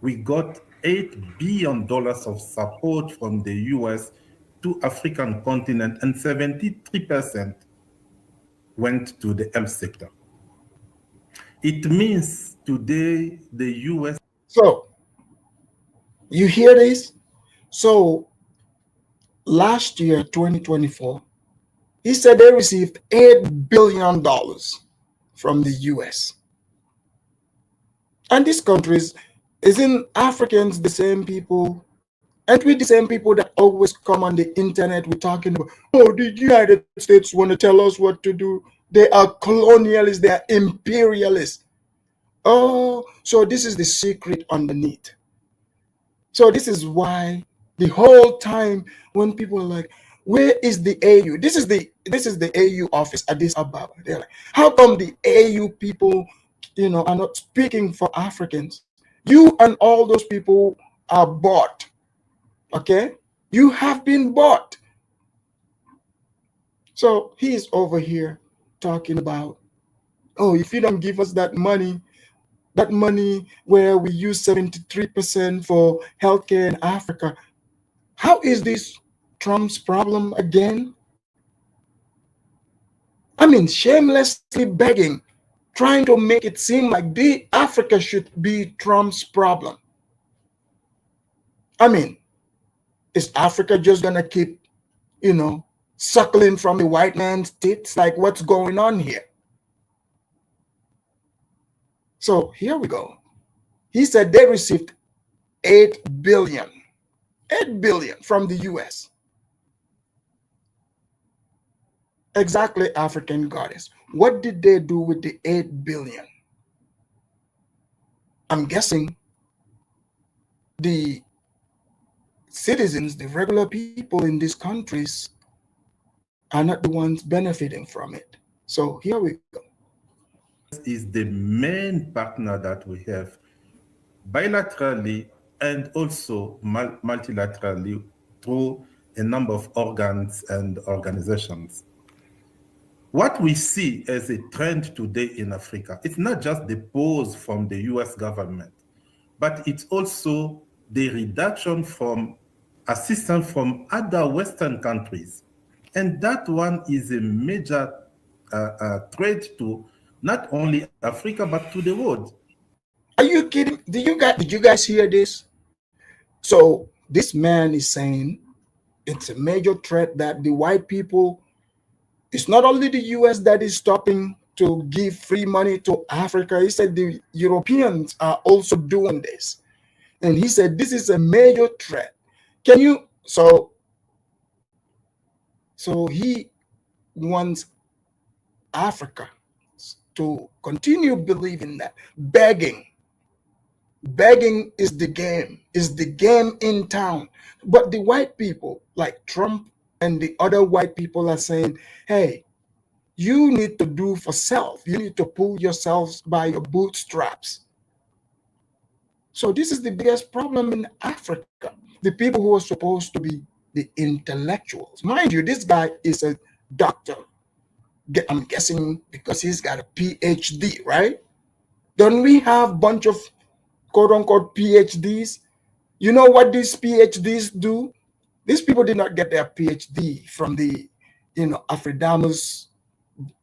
we got $8 billion of support from the US to African continent, and 73% went to the health sector. It means today the US... So, you hear this? So, last year, 2024, he said they received $8 billion from the US. And these countries, isn't Africans the same people And we the same people that always come on the internet, we're talking about, oh, the United States want to tell us what to do. They are colonialists, they are imperialists. Oh, so this is the secret underneath. So this is why the whole time when people are like, where is the AU? This is the AU office at Addis Ababa. They're like, how come the AU people, are not speaking for Africans? You and all those people are bought. Okay? You have been bought. So he's over here talking about, oh, if you don't give us that money where we use 73% for healthcare in Africa, how is this Trump's problem again? I mean, shamelessly begging, trying to make it seem like Africa should be Trump's problem. I mean, is Africa just gonna keep, suckling from the white man's tits? Like, what's going on here? So here we go. He said they received 8 billion from the US. Exactly, African goddess. What did they do with the 8 billion? I'm guessing the citizens, the regular people in these countries, are not the ones benefiting from it. So here we go. Is the main partner that we have bilaterally and also multilaterally through a number of organs and organizations. What we see as a trend today in Africa, it's not just the pause from the US government, but it's also the reduction from assistance from other Western countries. And that one is a major threat to not only Africa, but to the world. Are you kidding? Did you guys hear this? So this man is saying it's a major threat that the white people, it's not only the US that is stopping to give free money to Africa. He said the Europeans are also doing this. And he said this is a major threat. Can you, so he wants Africa to continue believing that begging is the game in town. But the white people like Trump and the other white people are saying, hey, you need to do for self. You need to pull yourselves by your bootstraps. So this is the biggest problem in Africa. The people who are supposed to be the intellectuals. Mind you, this guy is a doctor. I'm guessing because he's got a PhD, right? Don't we have a bunch of quote-unquote PhDs? You know what these PhDs do? These people did not get their PhD from the, Afridamus,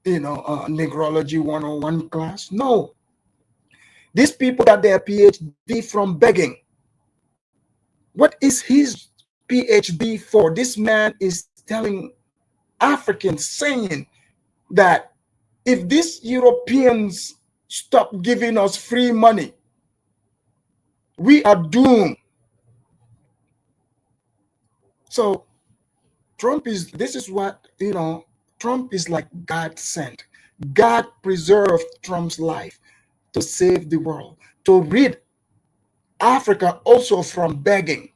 Negrology 101 class. No. These people got their PhD from begging. What is his PhD for? This man is telling Africans, saying that if these Europeans stop giving us free money, we are doomed. So Trump is, this is what, Trump is like God sent. God preserved Trump's life to save the world, to rid Africa also from begging.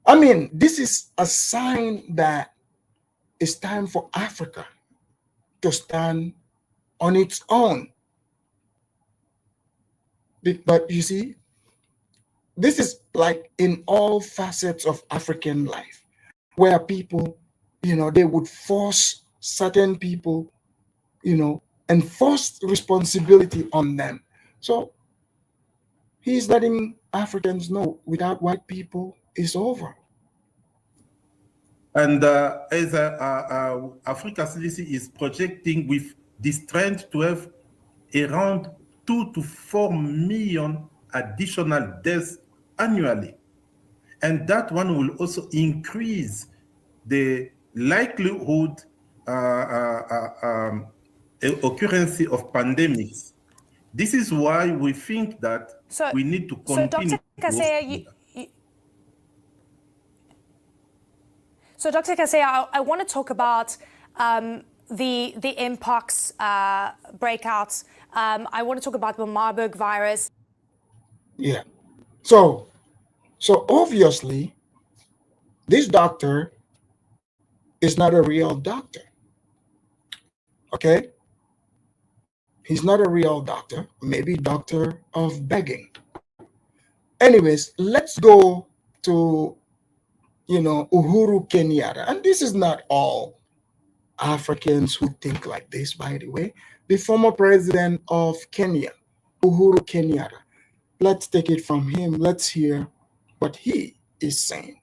I mean, this is a sign that it's time for Africa to stand on its own. But you see, this is like in all facets of African life, where people, they would force certain people, and force responsibility on them. So he's letting Africans know without white people, it's over. And as Africa CDC is projecting with this trend to have around 2 to 4 million additional deaths annually. And that one will also increase the likelihood occurrence of pandemics. This is why we think that we need to continue. So Dr. Kaseya, So, Dr. Kaseya, I want to talk about the Mpox breakouts. I want to talk about the Marburg virus. Yeah. So obviously, this doctor is not a real doctor. Okay? He's not a real doctor, maybe doctor of begging. Anyways, let's go to, Uhuru Kenyatta. And this is not all Africans who think like this, by the way. The former president of Kenya, Uhuru Kenyatta. Let's take it from him. Let's hear what he is saying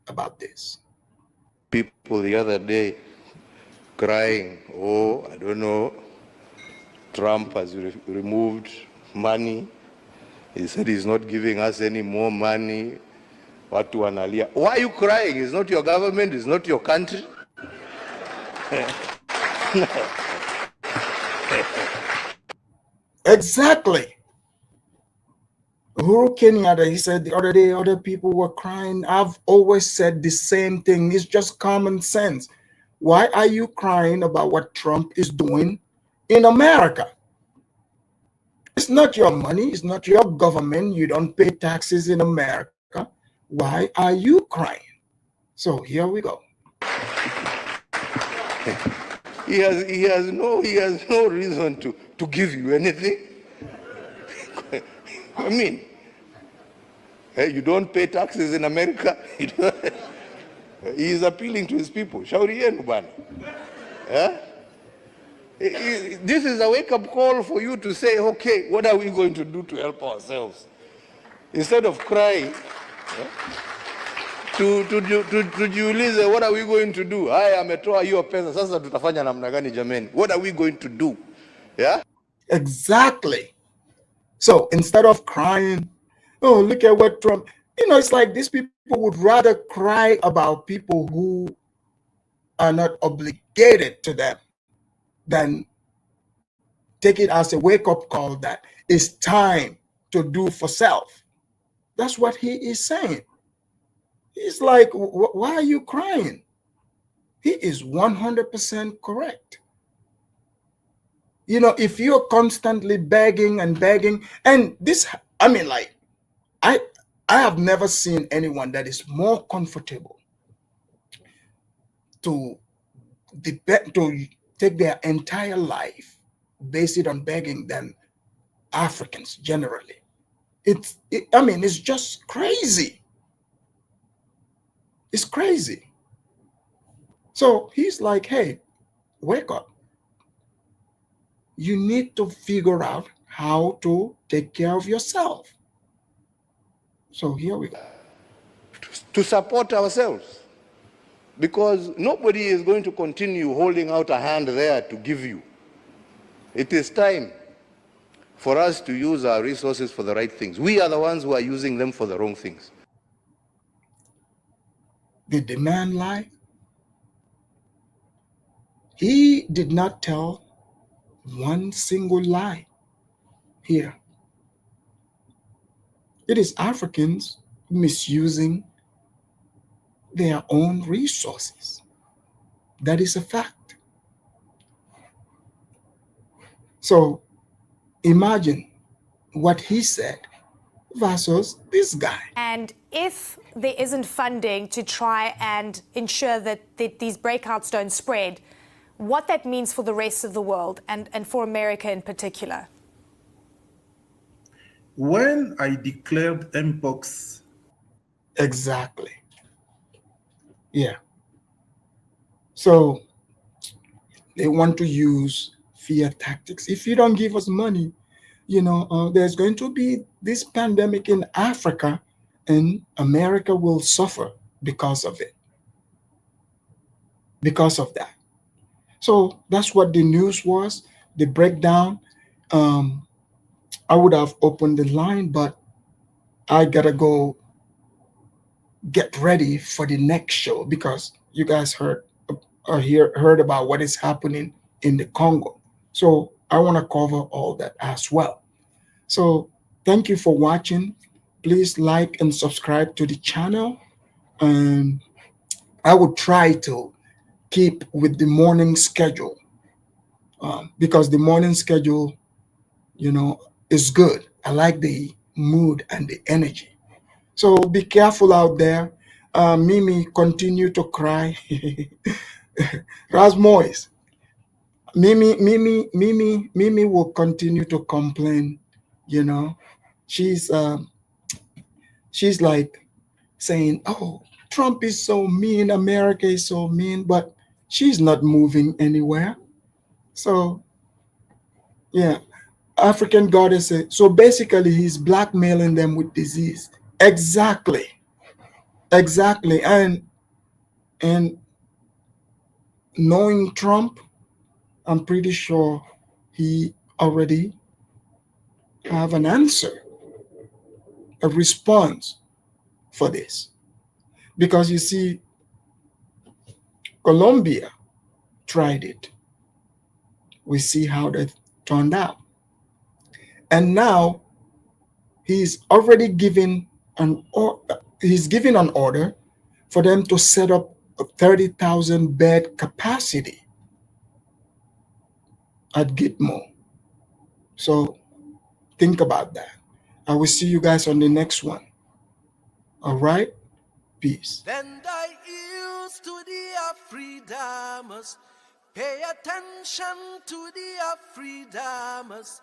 about this. People the other day crying, oh, I don't know, Trump has removed money. He said he's not giving us any more money. Watu wanalia. Why are you crying? It's not your government, it's not your country. Exactly. Uhuru Kenyatta, he said the other day, other people were crying. I've always said the same thing. It's just common sense. Why are you crying about what Trump is doing in America? It's not your money. It's not your government. You don't pay taxes in America. Why are you crying? So here we go. He has no reason to give you anything. I mean, hey, you don't pay taxes in America. He is appealing to his people. Shauri yenu bana. This is a wake-up call for you to say, okay, what are we going to do to help ourselves? Instead of crying, tujiulize, what are we going to do? Haya ametoa hiyo pesa, sasa tutafanya namna gani jameni? What are we going to do? Yeah? Exactly. So instead of crying, oh, look at what Trump, it's like these people would rather cry about people who are not obligated to them than take it as a wake-up call that it's time to do for self. That's what he is saying. He's like, why are you crying? He is 100% correct. If you're constantly begging and begging, and this, I mean, like, I have never seen anyone that is more comfortable to take their entire life, base it on begging than Africans generally. It's just crazy. It's crazy. So he's like, hey, wake up. You need to figure out how to take care of yourself. So here we go. To support ourselves. Because nobody is going to continue holding out a hand there to give you. It is time for us to use our resources for the right things. We are the ones who are using them for the wrong things. Did the man lie? He did not tell one single lie here. It is Africans misusing their own resources. That is a fact. So imagine what he said versus this guy. And if there isn't funding to try and ensure that these breakouts don't spread, what that means for the rest of the world and for America in particular? When I declared Mpox. Exactly. Yeah. So they want to use fear tactics. If you don't give us money, there's going to be this pandemic in Africa and America will suffer because of it. Because of that. So that's what the news was, the breakdown. I would have opened the line, but I gotta go get ready for the next show because you guys heard about what is happening in the Congo. So I want to cover all that as well. So thank you for watching. Please like and subscribe to the channel. And I would try to keep with the morning schedule, because the morning schedule, is good. I like the mood and the energy. So be careful out there. Mimi, continue to cry. Rasmois, Mimi will continue to complain. She's she's like saying, "Oh, Trump is so mean. America is so mean," but she's not moving anywhere. So yeah, African goddess. So basically, he's blackmailing them with disease. Exactly, exactly, and knowing Trump, I'm pretty sure he already have an answer, a response for this. Because you see, Colombia tried it. We see how that turned out. And now he's already given he's given an order for them to set up a 30,000 bed capacity at GITMO. So think about that. I will see you guys on the next one. All right? Peace. Lend thy ears to the freedomers. Pay attention to the freedomers.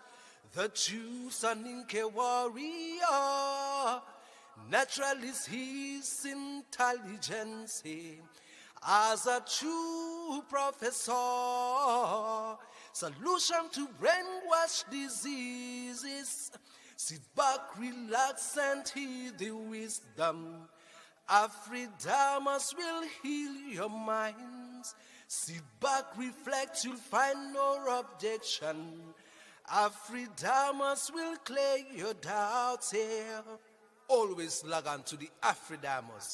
The true Soninke warrior. Naturalist his intelligence. As a true professor. Solution to brainwash diseases. Sit back, relax, and hear the wisdom. Freedomers will heal your minds. Sit back, reflect, you'll find no objection. Freedomers will clear your doubts here. Always log on to the Freedomers.